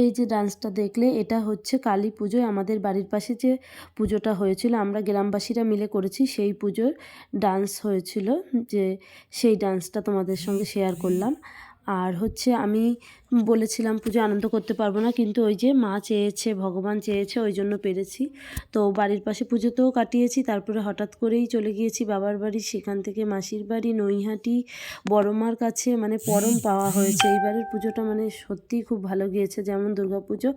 এই যে ডান্সটা দেখলে এটা হচ্ছে কালী পুজোয় আমাদের বাড়ির পাশে যে পুজোটা হয়েছিল, আমরা গ্রামবাসীরা মিলে করেছি, সেই পুজোর ডান্স হয়েছিল। যে সেই ডান্সটা তোমাদের সঙ্গে শেয়ার করলাম। আর হচ্ছে আমি বলেছিলাম পুজো আনন্দ করতে পারবো না, কিন্তু ওই যে মা চেয়েছে, ভগবান চেয়েছে, ওই জন্য পেরেছি। তো বাড়ির পাশে পুজোতেও কাটিয়েছি, তারপরে হঠাৎ করেই চলে গিয়েছি বাবার বাড়ি, সেখান থেকে মাসির বাড়ি নৈহাটি বড় মার কাছে, মানে পরম পাওয়া হয়েছে। এইবারের পুজোটা মানে সত্যিই খুব ভালো গিয়েছে। যেমন দুর্গা পুজো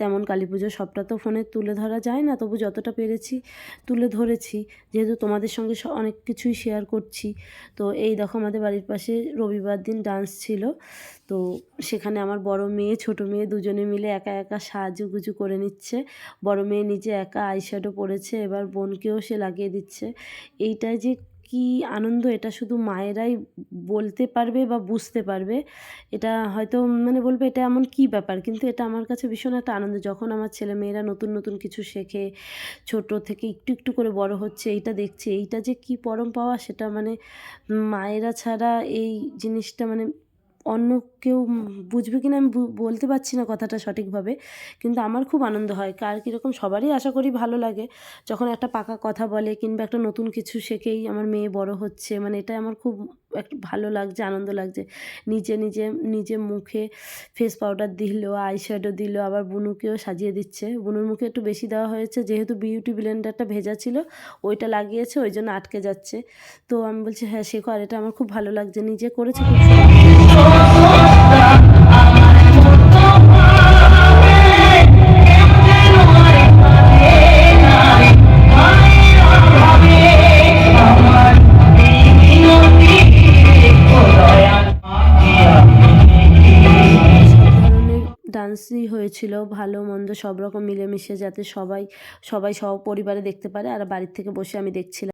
তেমন কালী পুজো, সবটা তো ফোনে তুলে ধরা যায় না, তবু যতটা পেরেছি তুলে ধরেছি, যেহেতু তোমাদের সঙ্গে অনেক কিছুই শেয়ার করছি। তো এই দেখো আমাদের বাড়ির পাশে রবিবার দিন ডান্স ছিল। তো সেখানে আমার বড় মেয়ে ছোট মেয়ে দুজনে মিলে একা একা সাজুগুজু করে নিচ্ছে। বড় মেয়ে নিজে একা আইশ্যাডো পরেছে, এবার বোনকেও সে লাগিয়ে দিচ্ছে। এইটাই যে কি আনন্দ, এটা শুধু মায়েরাই বলতে পারবে বা বুঝতে পারবে। এটা হয়তো মানে বলবে এটা এমন কি ব্যাপার, কিন্তু এটা আমার কাছে ভীষণ একটা আনন্দ। যখন আমার ছেলে মেয়েরা নতুন নতুন কিছু শেখে, ছোট থেকে একটু একটু করে বড় হচ্ছে, এইটা দেখছি, এইটা যে কি পরম পাওয়া, সেটা মানে মায়েরা ছাড়া এই জিনিসটা মানে অন্য কেউ বুঝবে কিনা আমি বলতে পারছি না কথাটা সঠিকভাবে, কিন্তু আমার খুব আনন্দ হয়। কার কীরকম সবারই আশা করি ভালো লাগে যখন একটা পাকা কথা বলে কিংবা একটা নতুন কিছু শেখেই আমার মেয়ে বড় হচ্ছে, মানে এটা আমার খুব একটু ভালো লাগছে, আনন্দ লাগছে। নিজে নিজে নিজে মুখে ফেস পাউডার দিল, আইশ্যাডো দিল, আবার বুনুকেও সাজিয়ে দিচ্ছে। বুনুর মুখে একটু বেশি দেওয়া হয়েছে, যেহেতু বিউটি ব্লেন্ডারটা ভেজা ছিল, ওইটা লাগিয়েছে, ওই জন্য আটকে যাচ্ছে। তো আমি বলছি হ্যাঁ শেখো, আর এটা আমার খুব ভালো লাগছে, নিজে করেছে খুব ডান্সই হয়েছিল, ভালো মন্দ সব রকম মিলেমিশে, যাতে সবাই সবাই সপরিবারে দেখতে পারে। আর বাড়ির থেকে বসে আমি দেখছিলাম।